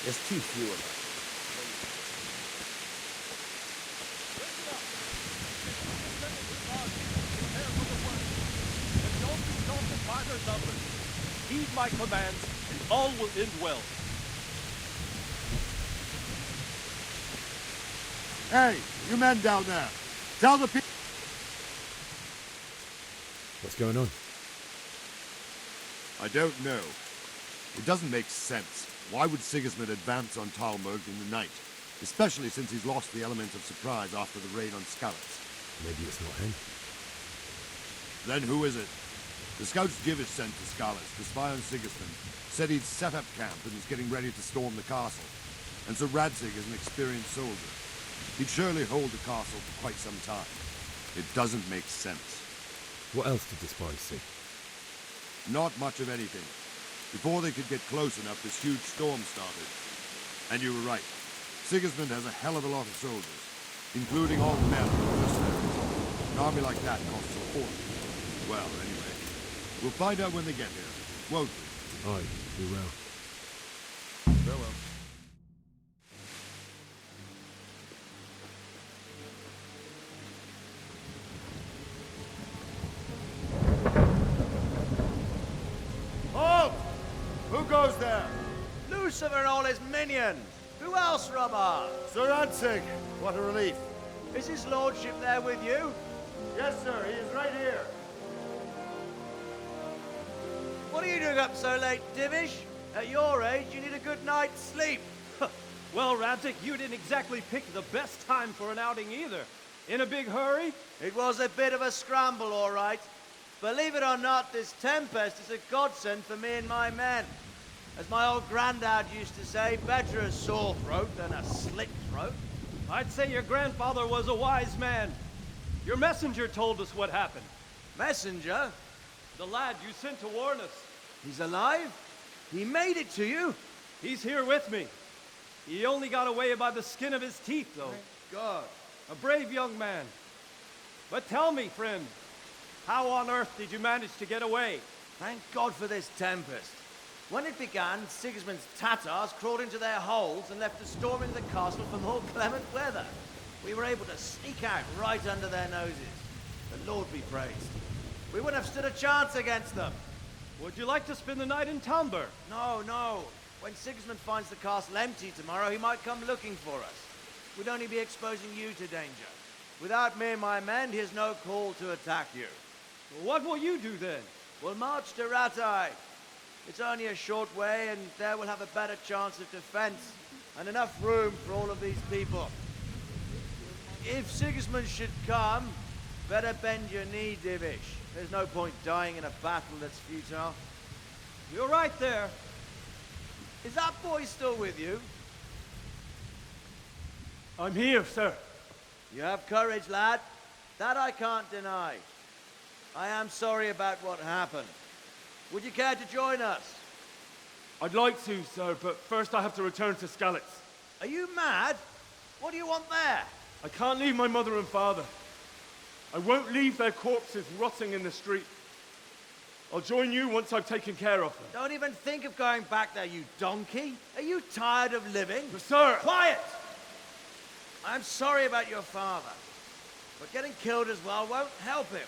It's too few of us. Heed my commands, and all will end well. Hey, you men down there. Tell the people... What's going on? I don't know. It doesn't make sense. Why would Sigismund advance on Talmberg in the night? Especially since he's lost the element of surprise after the raid on Skalitz. Maybe it's not him. Then who is it? The scouts Divish sent to Skalitz to spy on Sigismund said he'd set up camp and was getting ready to storm the castle. And so Radzig is an experienced soldier. He'd surely hold the castle for quite some time. It doesn't make sense. What else did the spies see? Not much of anything. Before they could get close enough, this huge storm started. And you were right. Sigismund has a hell of a lot of soldiers, including all the men on the first levels. An army like that costs a fortune. Well, anyway, we'll find out when they get here, won't we? Aye, we will. Farewell. Halt! Who goes there? Lucifer and all his minions! Who else, Robert? Sir Radzig. What a relief. Is his lordship there with you? Yes, sir. He is right here. What are you doing up so late, Divish? At your age, you need a good night's sleep. Well, Radzig, you didn't exactly pick the best time for an outing either. In a big hurry? It was a bit of a scramble, all right. Believe it or not, this tempest is a godsend for me and my men. As my old granddad used to say, better a sore throat than a slit throat. I'd say your grandfather was a wise man. Your messenger told us what happened. Messenger? The lad you sent to warn us. He's alive? He made it to you? He's here with me. He only got away by the skin of his teeth, though. Thank God. A brave young man. But tell me, friend, how on earth did you manage to get away? Thank God for this tempest. When it began, Sigismund's Tatars crawled into their holes and left us storming the castle for more clement weather. We were able to sneak out right under their noses. The Lord be praised. We wouldn't have stood a chance against them. Would you like to spend the night in Talmberg? No, no. When Sigismund finds the castle empty tomorrow, he might come looking for us. We'd only be exposing you to danger. Without me and my men, he has no call to attack you. What will you do then? We'll march to Ratai. It's only a short way, and there we'll have a better chance of defense and enough room for all of these people. If Sigismund should come, better bend your knee, Divish. There's no point dying in a battle that's futile. You're right there. Is that boy still with you? I'm here, sir. You have courage, lad. That I can't deny. I am sorry about what happened. Would you care to join us? I'd like to, sir, but first I have to return to Skalitz. Are you mad? What do you want there? I can't leave my mother and father. I won't leave their corpses rotting in the street. I'll join you once I've taken care of them. Don't even think of going back there, you donkey. Are you tired of living? But sir! Quiet! I'm sorry about your father, but getting killed as well won't help him.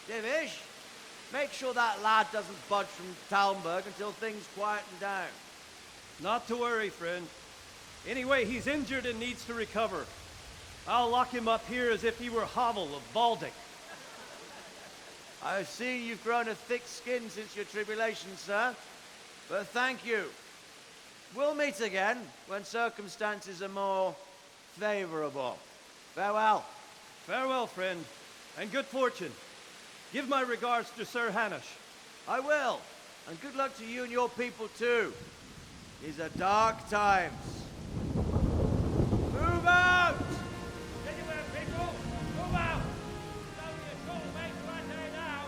Divish, make sure that lad doesn't budge from Talmberg until things quieten down. Not to worry, friend. Anyway, he's injured and needs to recover. I'll lock him up here as if he were Havel of Baldic. I see you've grown a thick skin since your tribulation, sir. But thank you. We'll meet again when circumstances are more favorable. Farewell. Farewell, friend, and good fortune. Give my regards to Sir Hanush. I will. And good luck to you and your people, too. These are dark times. Move out! Anywhere, people! Move out! It's only a short way to Ratai now.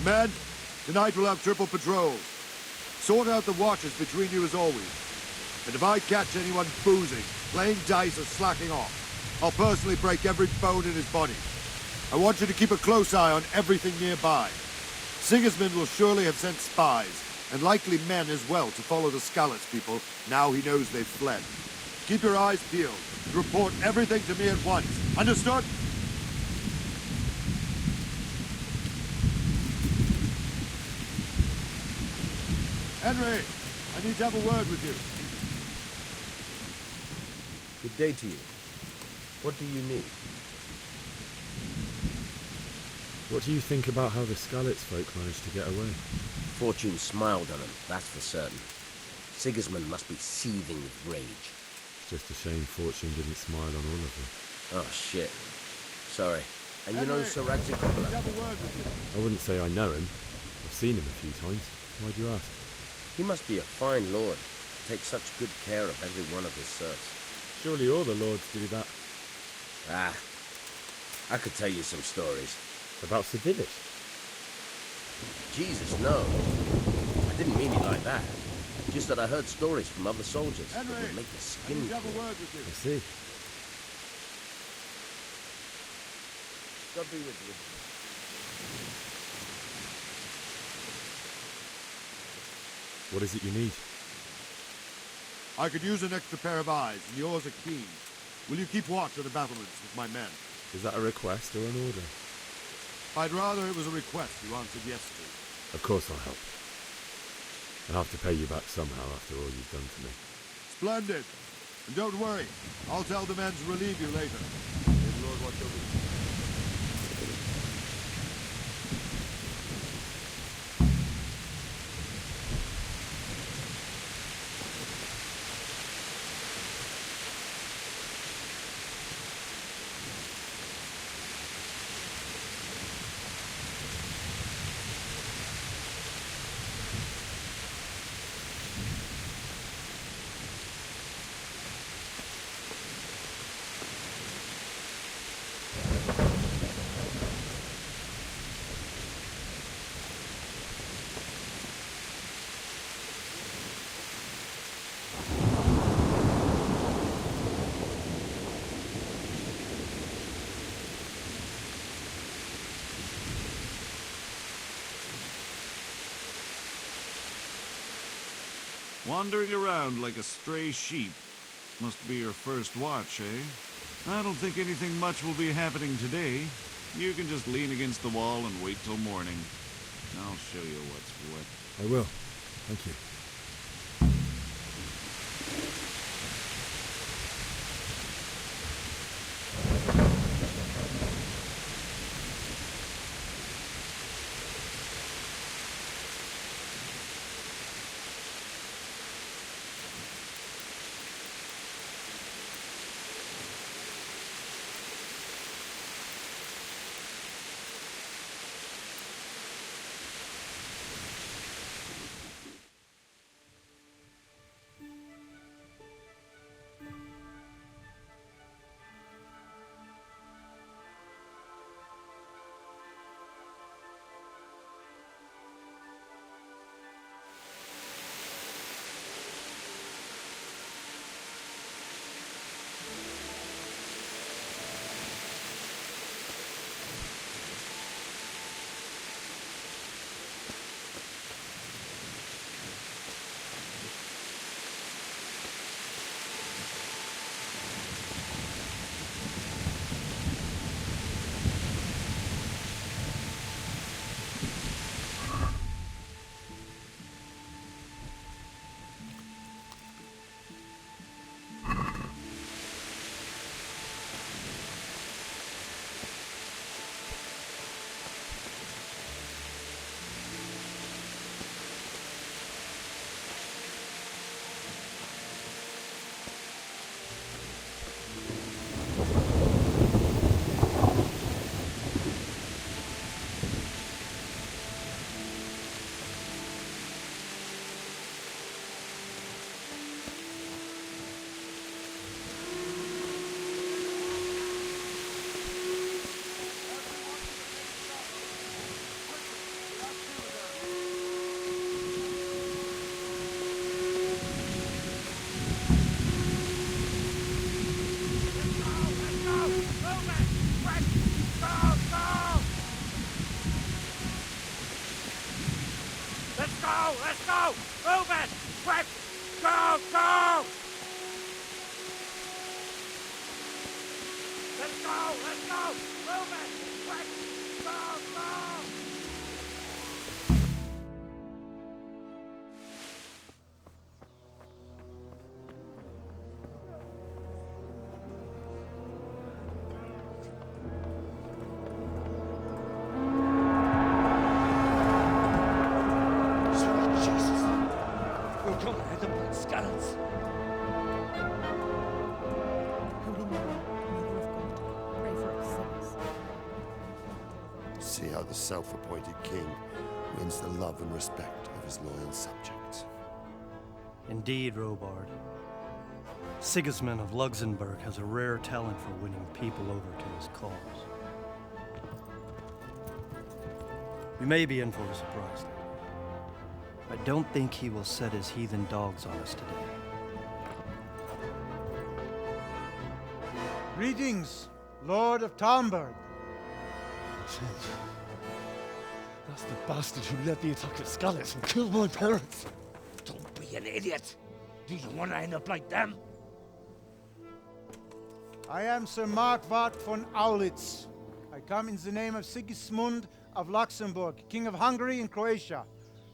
Men, tonight we'll have triple patrols. Sort out the watches between you as always. And if I catch anyone boozing, playing dice, or slacking off, I'll personally break every bone in his body. I want you to keep a close eye on everything nearby. Sigismund will surely have sent spies, and likely men as well, to follow the Skalitz people now he knows they've fled. Keep your eyes peeled. Report everything to me at once. Understood? Henry, I need to have a word with you. Good day to you. What do you need? What do you think about how the Skalitz folk managed to get away? Fortune smiled on him, that's for certain. Sigismund must be seething with rage. It's just a shame Fortune didn't smile on all of them. Oh, shit. Sorry. And you know Henry, Sir I need to Coppola? have a word with you. I wouldn't say I know him. I've seen him a few times. Why do you ask? He must be a fine lord. Take such good care of every one of his serfs. Surely all the lords do that. Ah, I could tell you some stories. About Sir Divish? Jesus, no. I didn't mean it like that. Just that I heard stories from other soldiers that Henry, would make the I skin need to have a crawl. word with you. I see. God be with you. What is it you need? I could use an extra pair of eyes, and yours are keen. Will you keep watch on the battlements with my men? Is that a request or an order? I'd rather it was a request you answered yes to. Of course I'll help. I'll have to pay you back somehow after all you've done to me. Splendid. And don't worry, I'll tell the men to relieve you later. May the Lord watch over you. Wandering around like a stray sheep. Must be your first watch, eh? I don't think anything much will be happening today. You can just lean against the wall and wait till morning. I'll show you what's what. I will. Thank you. Let's go! Move it! Quick! Go! Go! Let's go! Let's go! Move it! Quick! Go! Go! See how the self-appointed king wins the love and respect of his loyal subjects. Indeed, Robard. Sigismund of Luxembourg has a rare talent for winning people over to his cause. You may be in for a surprise, though. I don't think he will set his heathen dogs on us today. Greetings, Lord of Talmberg. That's the bastard who led the attack at Skalitz and killed my parents. Don't be an idiot. Do you want to end up like them? I am Sir Markwart von Aulitz. I come in the name of Sigismund of Luxembourg, King of Hungary and Croatia,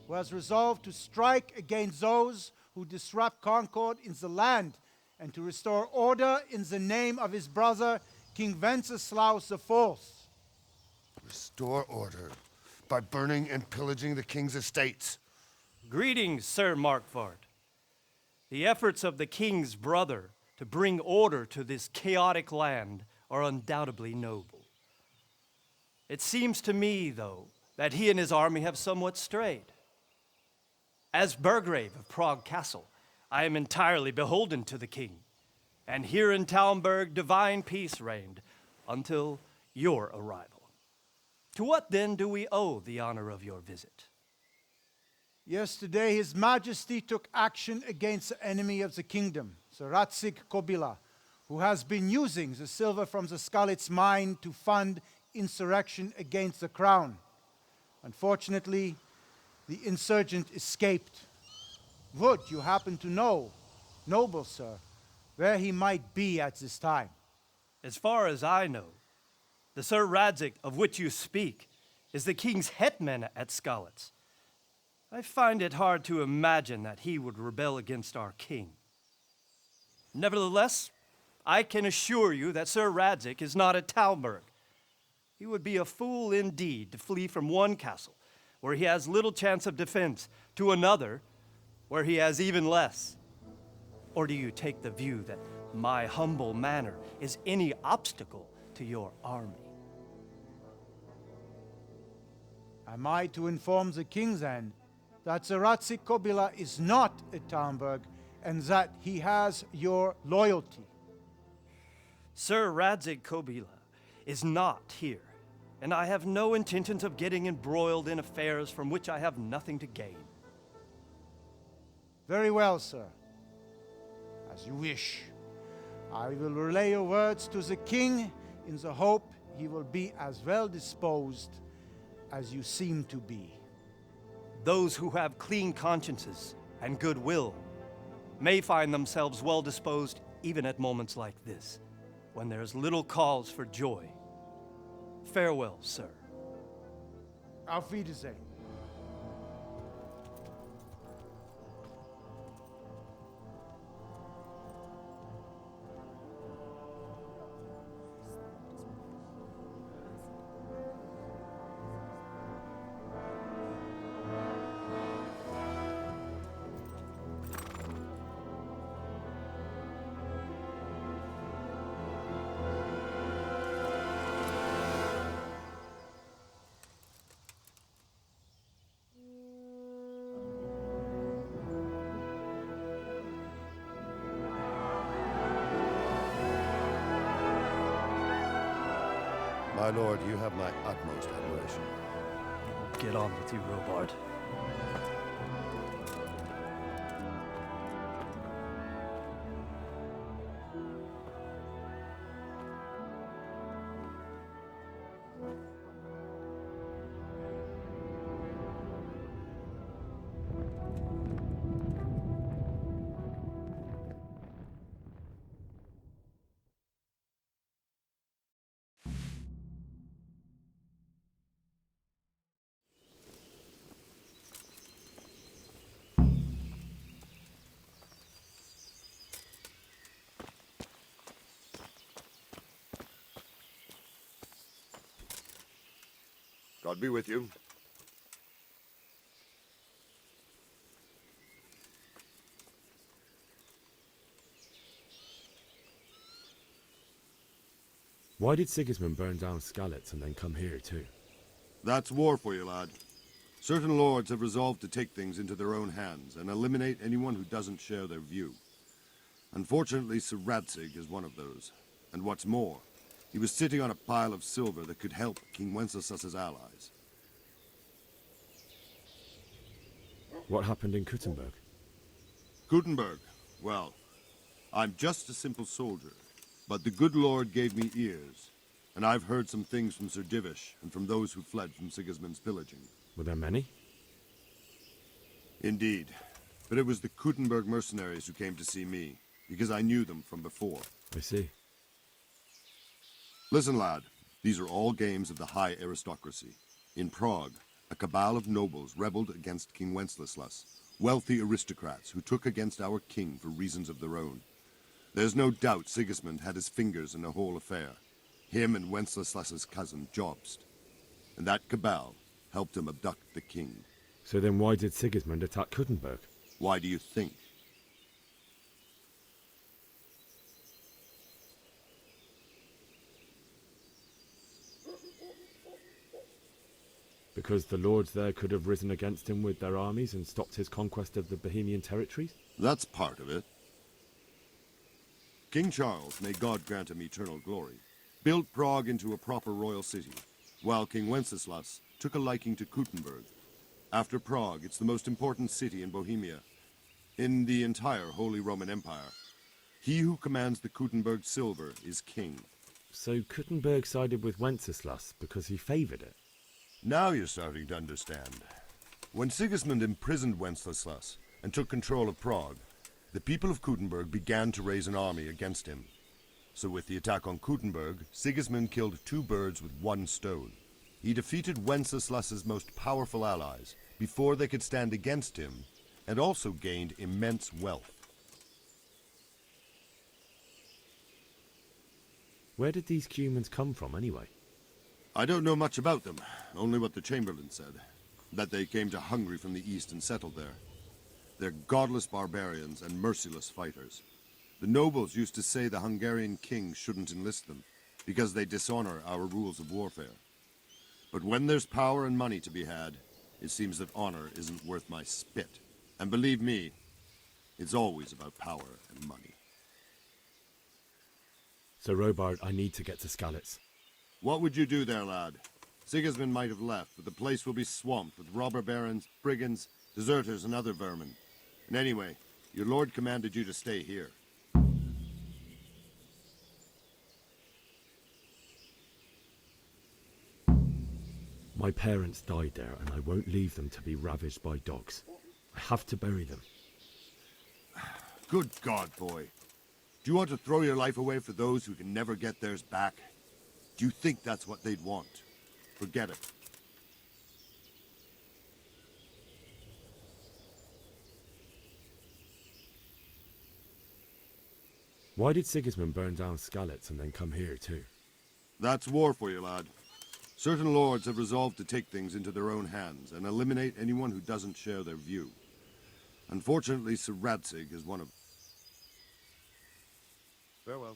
who has resolved to strike against those who disrupt concord in the land and to restore order in the name of his brother, King Wenceslaus IV. Restore order by burning and pillaging the king's estates. Greetings, Sir Markwart. The efforts of the king's brother to bring order to this chaotic land are undoubtedly noble. It seems to me, though, that he and his army have somewhat strayed. As Burgrave of Prague Castle, I am entirely beholden to the king, and here in Talmberg divine peace reigned until your arrival. To what then do we owe the honor of your visit? Yesterday, His Majesty took action against the enemy of the kingdom, Sir Radzig Kobyla, who has been using the silver from the Skalitz mine to fund insurrection against the crown. Unfortunately, the insurgent escaped. Would you happen to know, noble sir, where he might be at this time? As far as I know, the Sir Radzig of which you speak is the king's hetman at Skalitz. I find it hard to imagine that he would rebel against our king. Nevertheless, I can assure you that Sir Radzig is not at Talmberg. He would be a fool indeed to flee from one castle where he has little chance of defense to another where he has even less. Or do you take the view that my humble manner is any obstacle to your army? Am I to inform the king then that Sir Radzig Kobyla is not at Talmberg and that he has your loyalty? Sir Radzig Kobyla is not here, and I have no intentions of getting embroiled in affairs from which I have nothing to gain. Very well, sir. As you wish. I will relay your words to the king in the hope he will be as well disposed as you seem to be. Those who have clean consciences and goodwill may find themselves well disposed even at moments like this, when there is little cause for joy. Farewell, sir. Auf Wiedersehen. My lord, you have my utmost admiration. Get on with you, Robard. God be with you. Why did Sigismund burn down Skalitz and then come here too? That's war for you, lad. Certain lords have resolved to take things into their own hands and eliminate anyone who doesn't share their view. Unfortunately, Sir Radzig is one of those. And what's more, he was sitting on a pile of silver that could help King Wenceslas's allies. What happened in Kuttenberg? Gutenberg, well, I'm just a simple soldier, but the good Lord gave me ears, and I've heard some things from Sir Divish and from those who fled from Sigismund's pillaging. Were there many? Indeed, but it was the Kuttenberg mercenaries who came to see me, because I knew them from before. I see. Listen, lad, these are all games of the high aristocracy. In Prague, a cabal of nobles rebelled against King Wenceslas, wealthy aristocrats who took against our king for reasons of their own. There's no doubt Sigismund had his fingers in the whole affair. Him and Wenceslas's cousin, Jobst. And that cabal helped him abduct the king. So then why did Sigismund attack Kuttenberg? Why do you think? Because the lords there could have risen against him with their armies and stopped his conquest of the Bohemian territories? That's part of it. King Charles, may God grant him eternal glory, built Prague into a proper royal city, while King Wenceslas took a liking to Kuttenberg. After Prague, it's the most important city in Bohemia, in the entire Holy Roman Empire. He who commands the Kuttenberg silver is king. So Kuttenberg sided with Wenceslas because he favoured it? Now you're starting to understand. When Sigismund imprisoned Wenceslas and took control of Prague, the people of Kuttenberg began to raise an army against him. So with the attack on Kuttenberg, Sigismund killed two birds with one stone. He defeated Wenceslas's most powerful allies before they could stand against him, and also gained immense wealth. Where did these humans come from anyway? I don't know much about them, only what the Chamberlain said, that they came to Hungary from the east and settled there. They're godless barbarians and merciless fighters. The nobles used to say the Hungarian king shouldn't enlist them, because they dishonor our rules of warfare. But when there's power and money to be had, it seems that honor isn't worth my spit. And believe me, it's always about power and money. So Robard, I need to get to Skalitz. What would you do there, lad? Sigismund might have left, but the place will be swamped with robber barons, brigands, deserters, and other vermin. And anyway, your lord commanded you to stay here. My parents died there, and I won't leave them to be ravaged by dogs. I have to bury them. Good God, boy. Do you want to throw your life away for those who can never get theirs back? Do you think that's what they'd want? Forget it. Why did Sigismund burn down Skalitz and then come here too? That's war for you, lad. Certain lords have resolved to take things into their own hands and eliminate anyone who doesn't share their view. Unfortunately, Sir Radzig is one of... Farewell.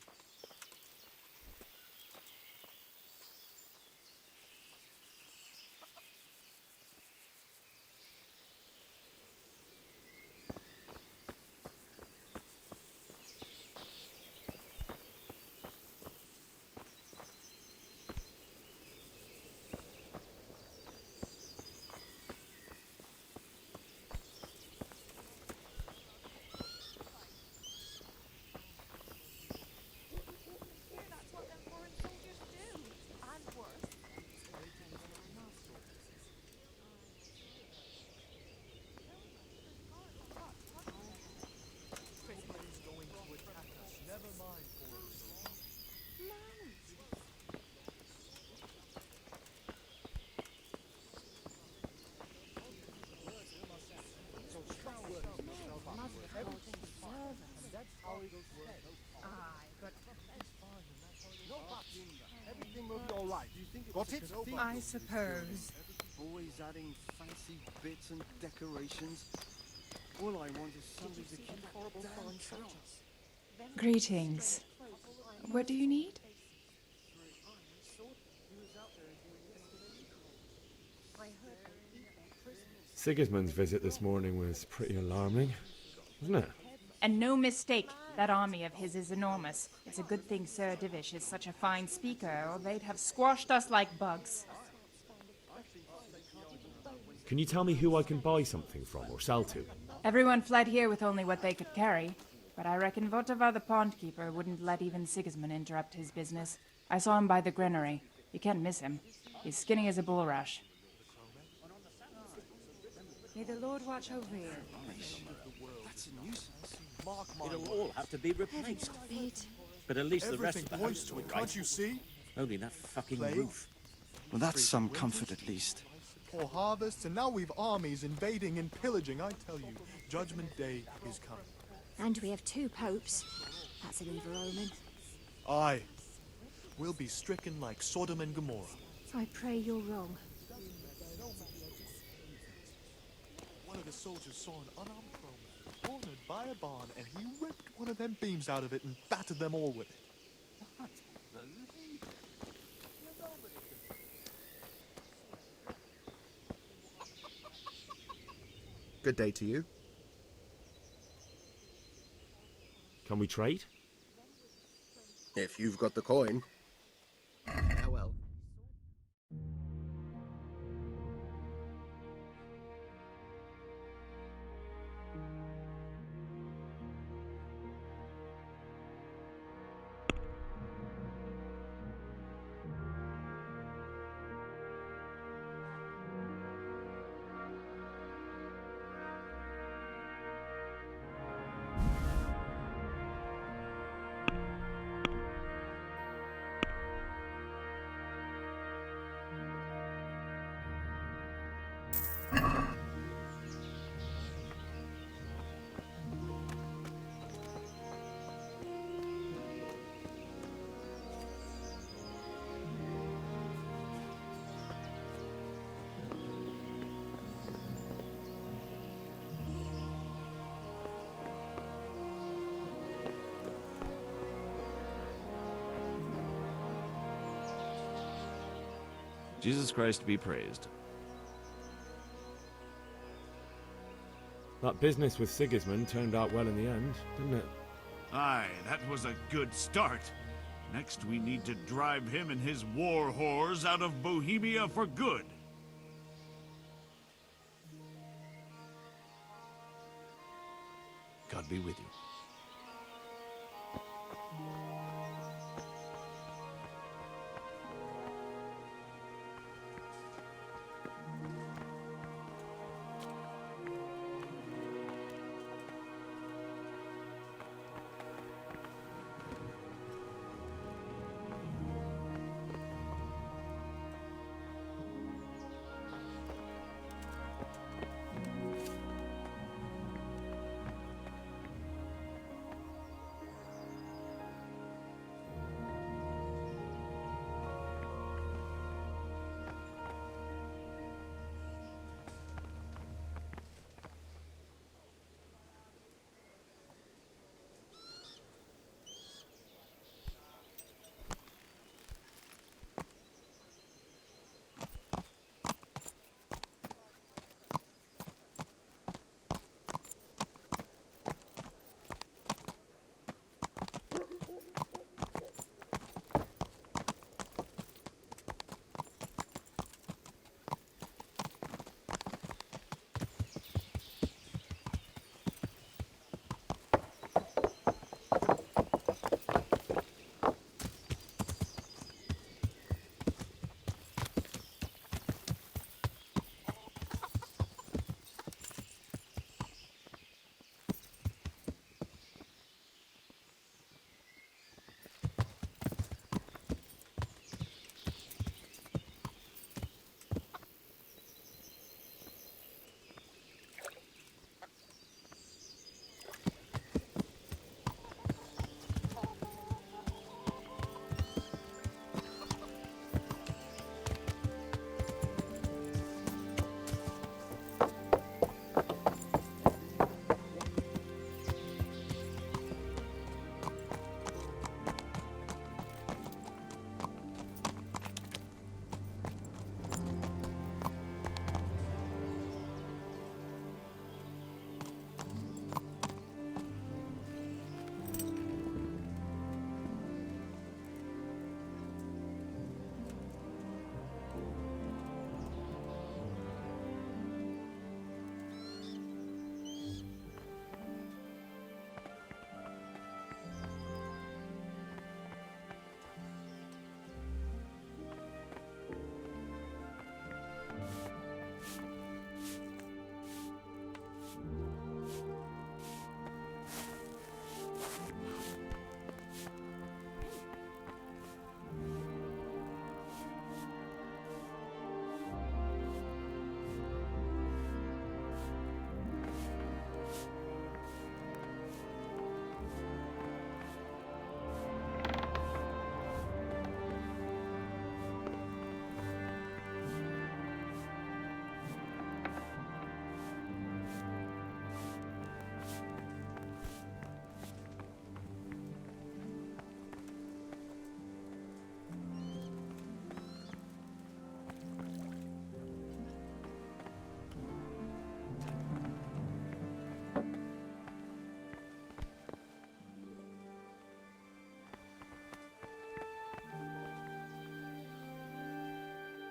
That's what them foreign soldiers do, and worse. Aye, but everything will be all right. Got it? I suppose. Boys adding fancy bits and decorations. All I want is somebody to keep horrible foreign soldiers. Greetings. What do you need? Sigismund's visit this morning was pretty alarming, wasn't it? And no mistake, that army of his is enormous. It's a good thing Sir Divish is such a fine speaker, or they'd have squashed us like bugs. Can you tell me who I can buy something from or sell to? Everyone fled here with only what they could carry, but I reckon Votava the pond-keeper wouldn't let even Sigismund interrupt his business. I saw him by the granary. You can't miss him. He's skinny as a bulrush. May the Lord watch over you. That's a nuisance. Mark my It'll words. all have to be replaced. But at least the rest of the house will be Can't you see? Only that fucking Plague? roof. Well, that's some comfort at least. Poor harvests, and now we've armies invading and pillaging. I tell you, Judgment Day is coming. And we have 2 popes. That's an evil omen. Aye. We'll be stricken like Sodom and Gomorrah. I pray you're wrong. One of the soldiers saw an unarmed crowman cornered by a barn, and he ripped one of them beams out of it and battered them all with it. Good day to you. Can we trade? If you've got the coin. How well? Jesus Christ be praised. That business with Sigismund turned out well in the end, didn't it? Aye, that was a good start. Next, we need to drive him and his war whores out of Bohemia for good. God be with you.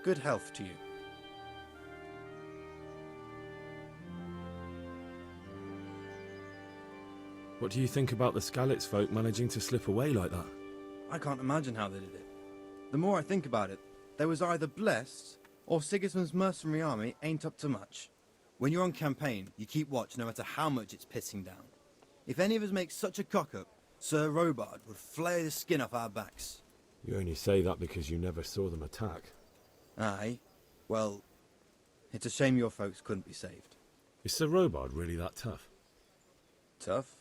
Good health to you. What do you think about the Skalitz folk managing to slip away like that? I can't imagine how they did it. The more I think about it, they was either blessed, or Sigismund's mercenary army ain't up to much. When you're on campaign, you keep watch no matter how much it's pissing down. If any of us make such a cock-up, Sir Robard would flay the skin off our backs. You only say that because you never saw them attack. Aye. Well, it's a shame your folks couldn't be saved. Is Sir Robard really that tough? Tough?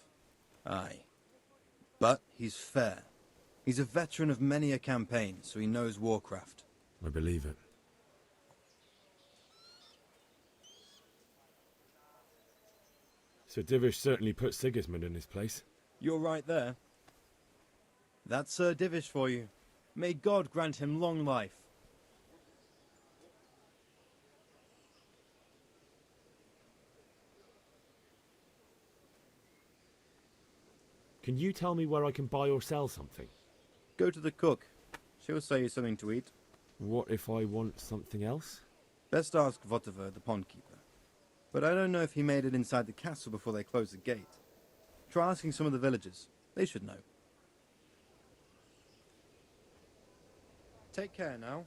Aye. But he's fair. He's a veteran of many a campaign, so he knows warcraft. I believe it. Sir Divish certainly put Sigismund in his place. You're right there. That's Sir Divish for you. May God grant him long life. Can you tell me where I can buy or sell something? Go to the cook. She'll say you something to eat. What if I want something else? Best ask Votiver, the pond keeper. But I don't know if he made it inside the castle before they closed the gate. Try asking some of the villagers. They should know. Take care now.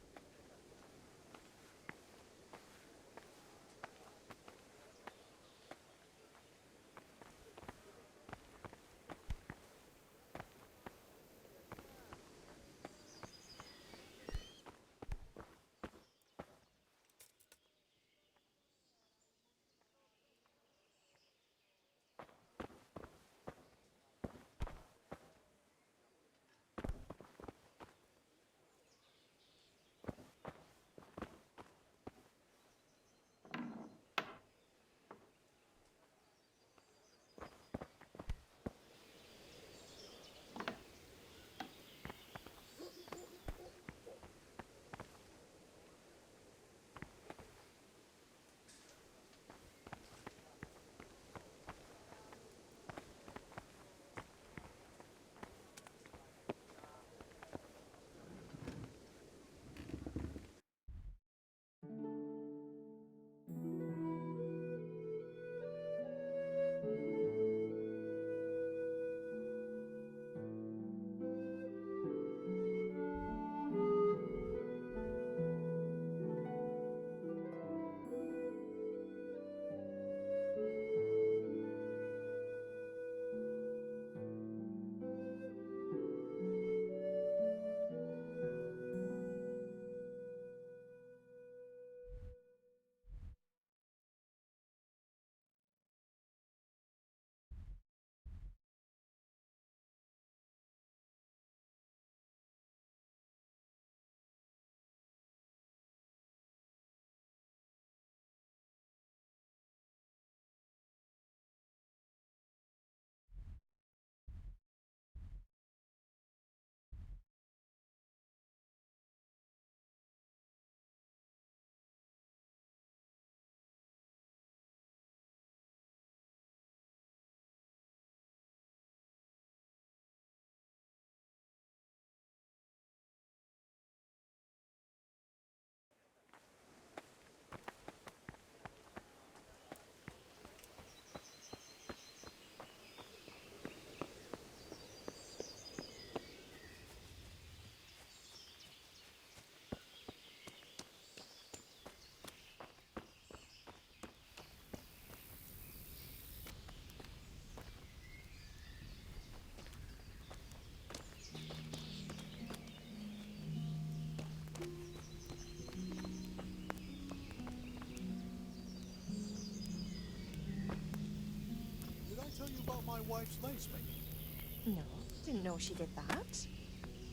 Tell you about my wife's lace making? No, didn't know she did that.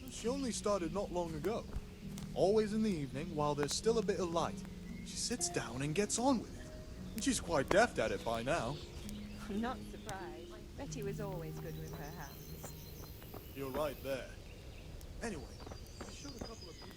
She only started not long ago. Always in the evening, while there's still a bit of light. She sits down and gets on with it. And she's quite deft at it by now. I'm not surprised. Betty was always good with her hands. You're right there. Anyway, I showed a couple of pieces.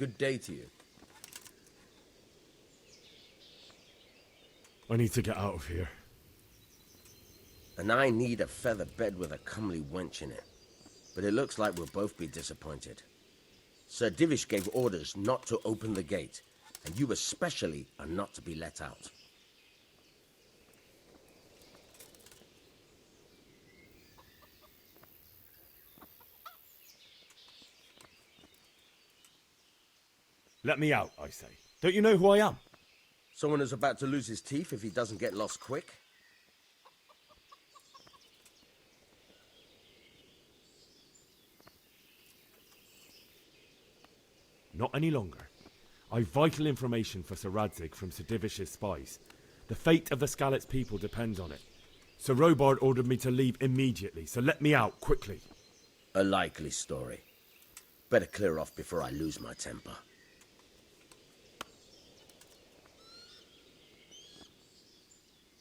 Good day to you. I need to get out of here. And I need a feather bed with a comely wench in it. But it looks like we'll both be disappointed. Sir Divish gave orders not to open the gate, and you especially are not to be let out. Let me out, I say. Don't you know who I am? Someone who's about to lose his teeth if he doesn't get lost quick? Not any longer. I've vital information for Sir Radzig from Sir Divish's spies. The fate of the Skalitz people depends on it. Sir Robard ordered me to leave immediately, so let me out, quickly. A likely story. Better clear off before I lose my temper.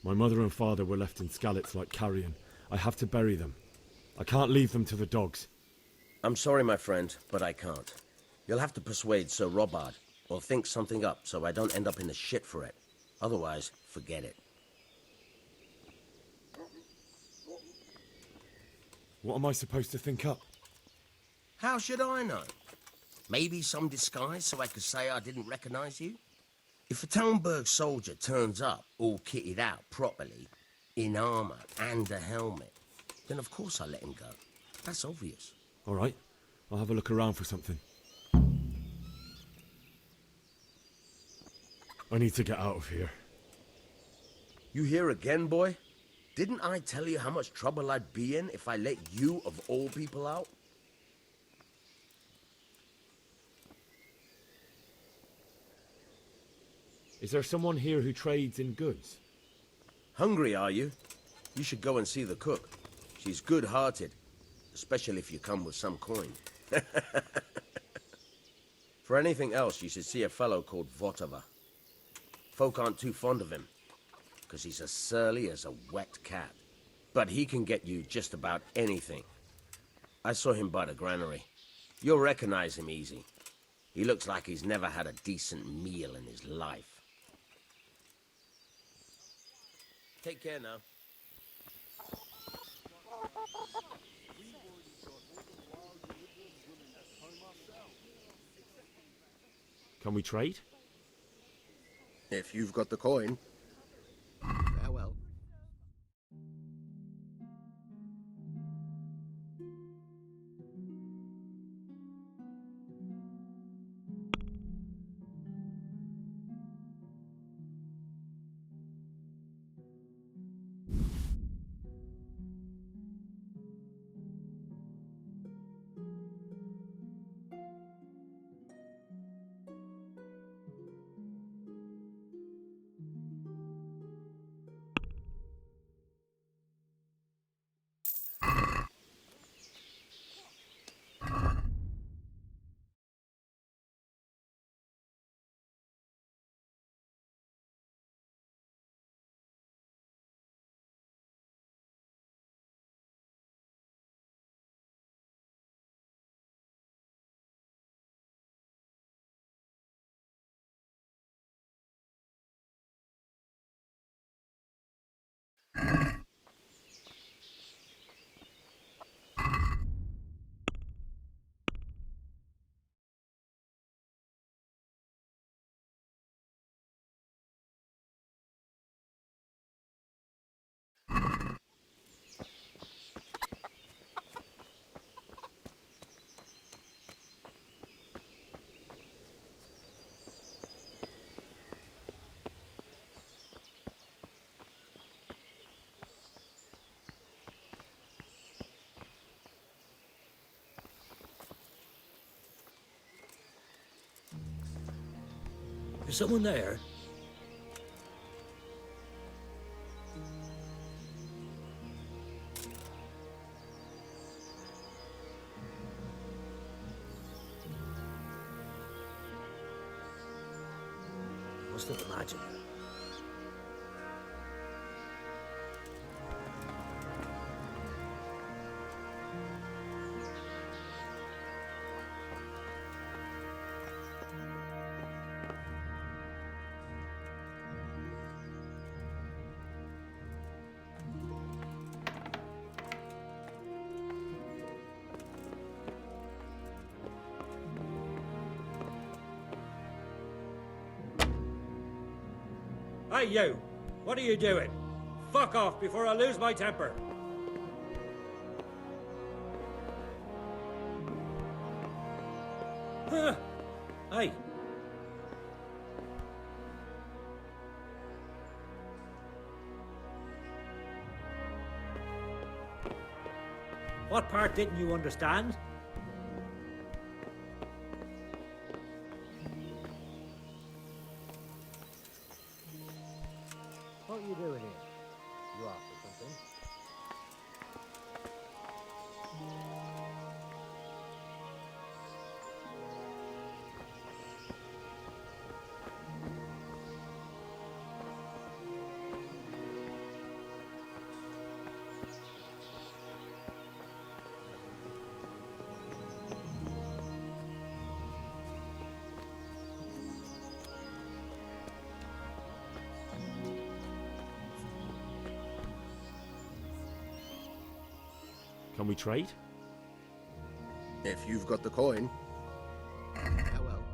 My mother and father were left in Skalitz like carrion. I have to bury them. I can't leave them to the dogs. I'm sorry, my friend, but I can't. You'll have to persuade Sir Robard, or think something up so I don't end up in the shit for it. Otherwise, forget it. What am I supposed to think up? How should I know? Maybe some disguise so I could say I didn't recognize you? If a Talmberg soldier turns up all kitted out properly, in armor and a helmet, then of course I let him go. That's obvious. All right, I'll have a look around for something. I need to get out of here. You here again, boy? Didn't I tell you how much trouble I'd be in if I let you, of all people, out? Is there someone here who trades in goods? Hungry, are you? You should go and see the cook. She's good-hearted, especially if you come with some coin. For anything else, you should see a fellow called Votava. Folk aren't too fond of him, because he's as surly as a wet cat. But he can get you just about anything. I saw him by the granary. You'll recognize him easy. He looks like he's never had a decent meal in his life. Take care now. Can we trade? If you've got the coin. Farewell. Is someone there? Must have imagined. Hey, you! What are you doing? Fuck off before I lose my temper! Huh? Hey! What part didn't you understand? What are you doing here? You after something? Can we trade? If you've got the coin. How well?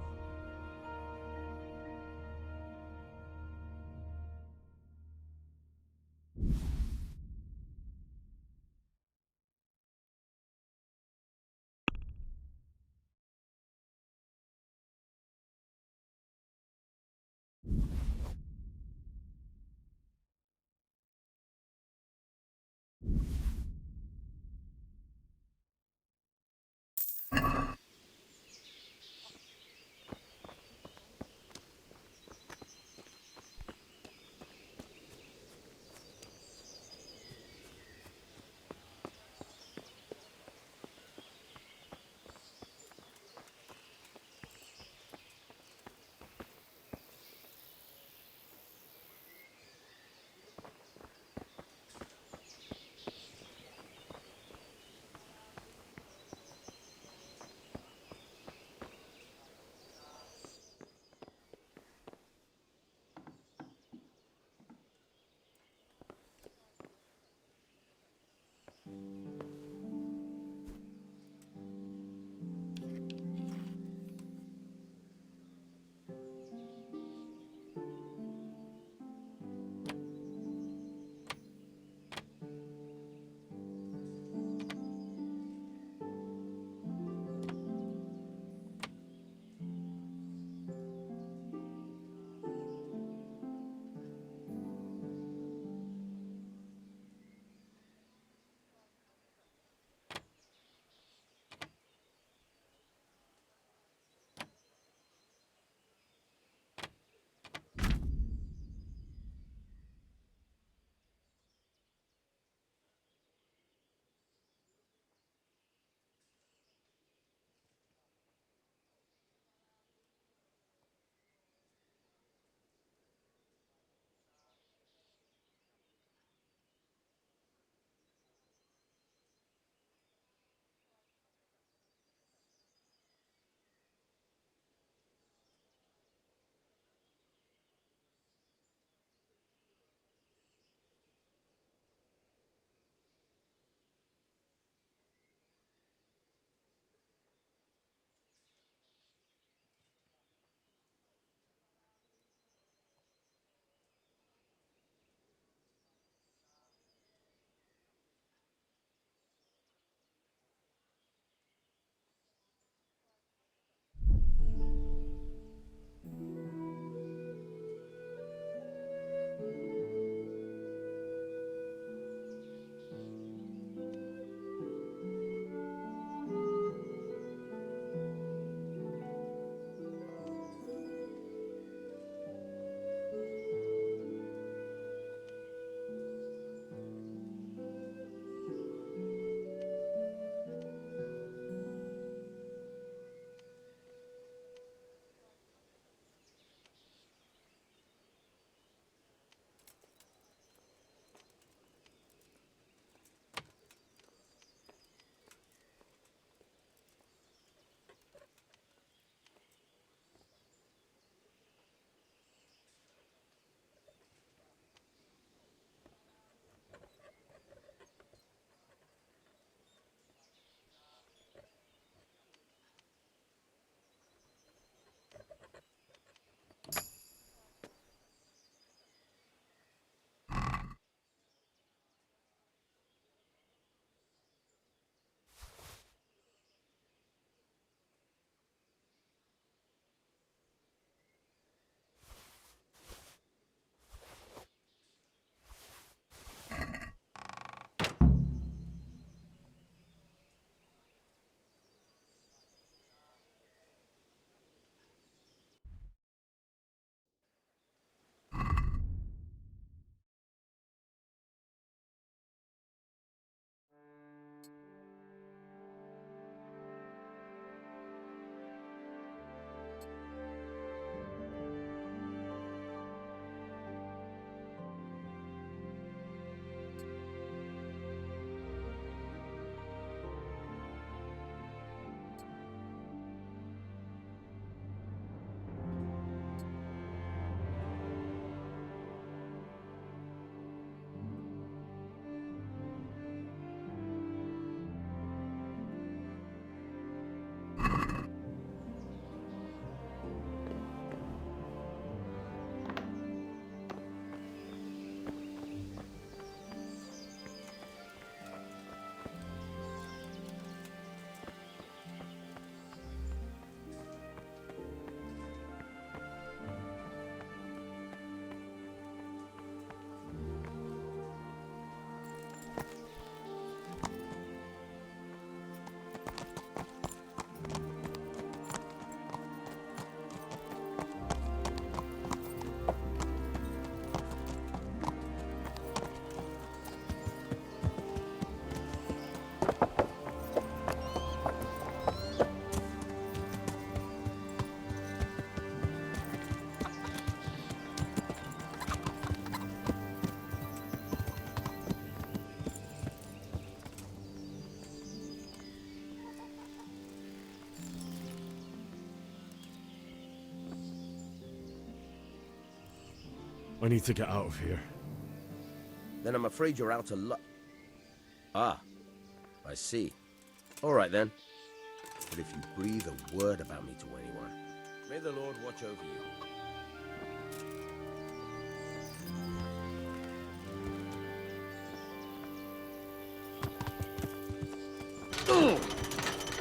I need to get out of here. Then I'm afraid you're out of luck. Ah, I see. All right then. But if you breathe a word about me to anyone, may the Lord watch over you.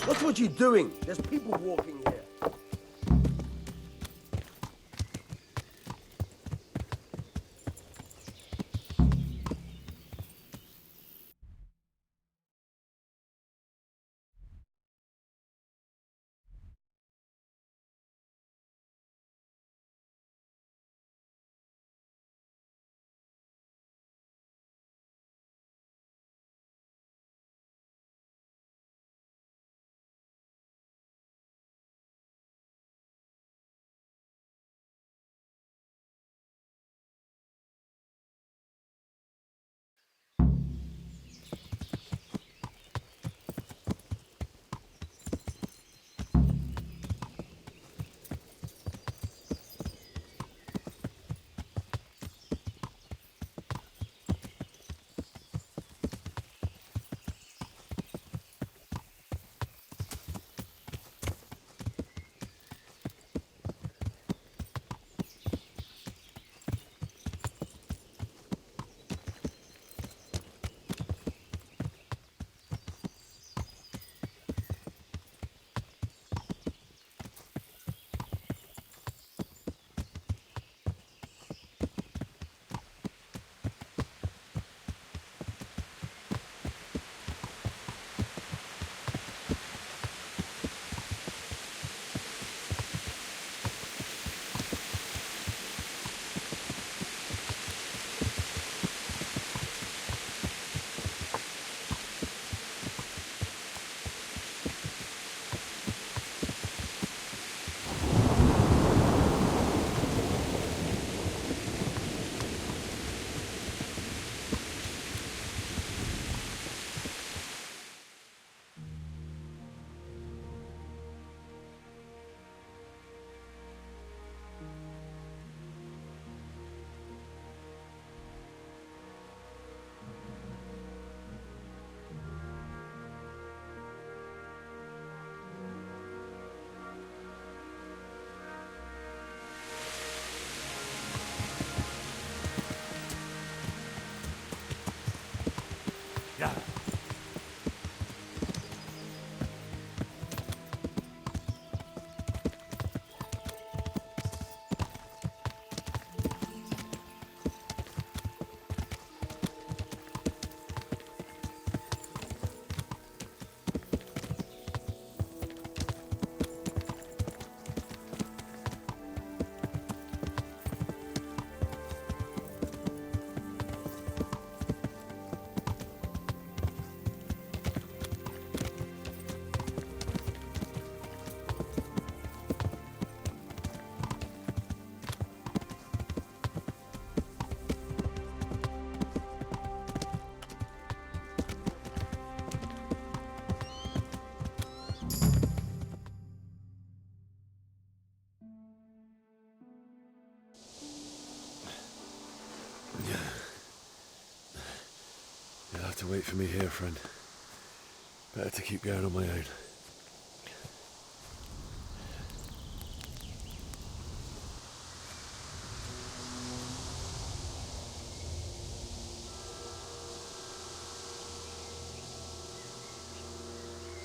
Look what you're doing! There's people walking here. You'll have to wait for me here, friend. Better to keep going on my own.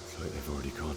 It's like they've already gone.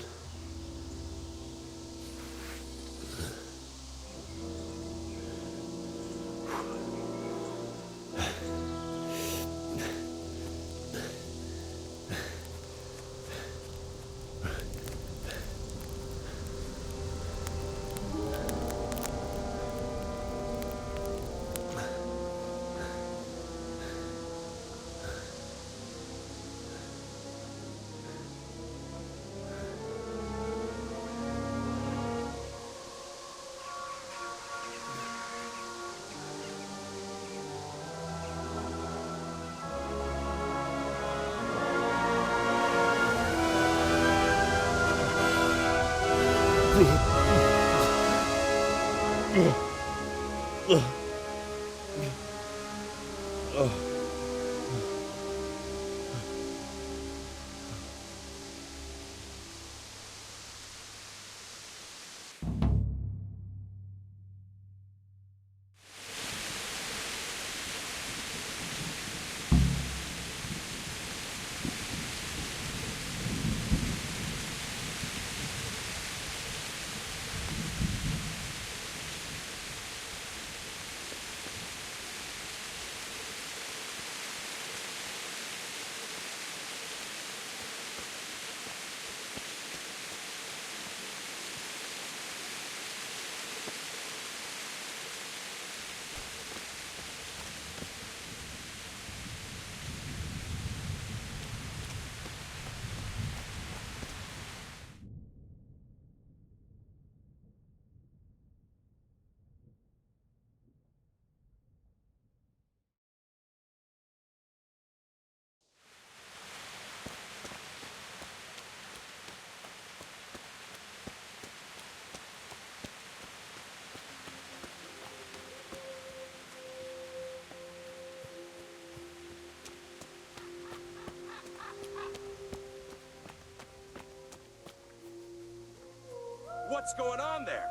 What's going on there?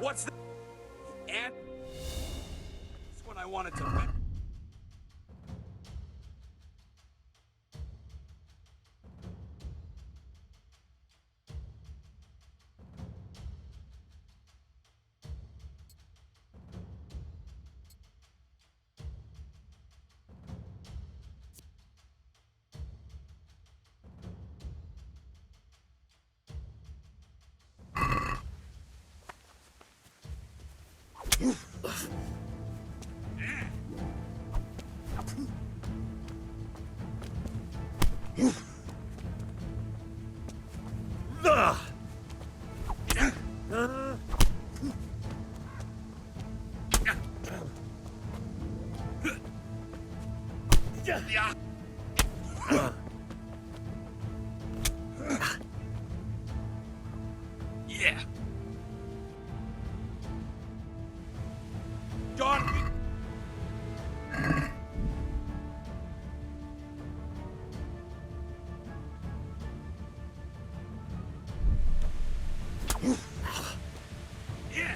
What's the... And... That's what I wanted to... Yeah. John. Yeah.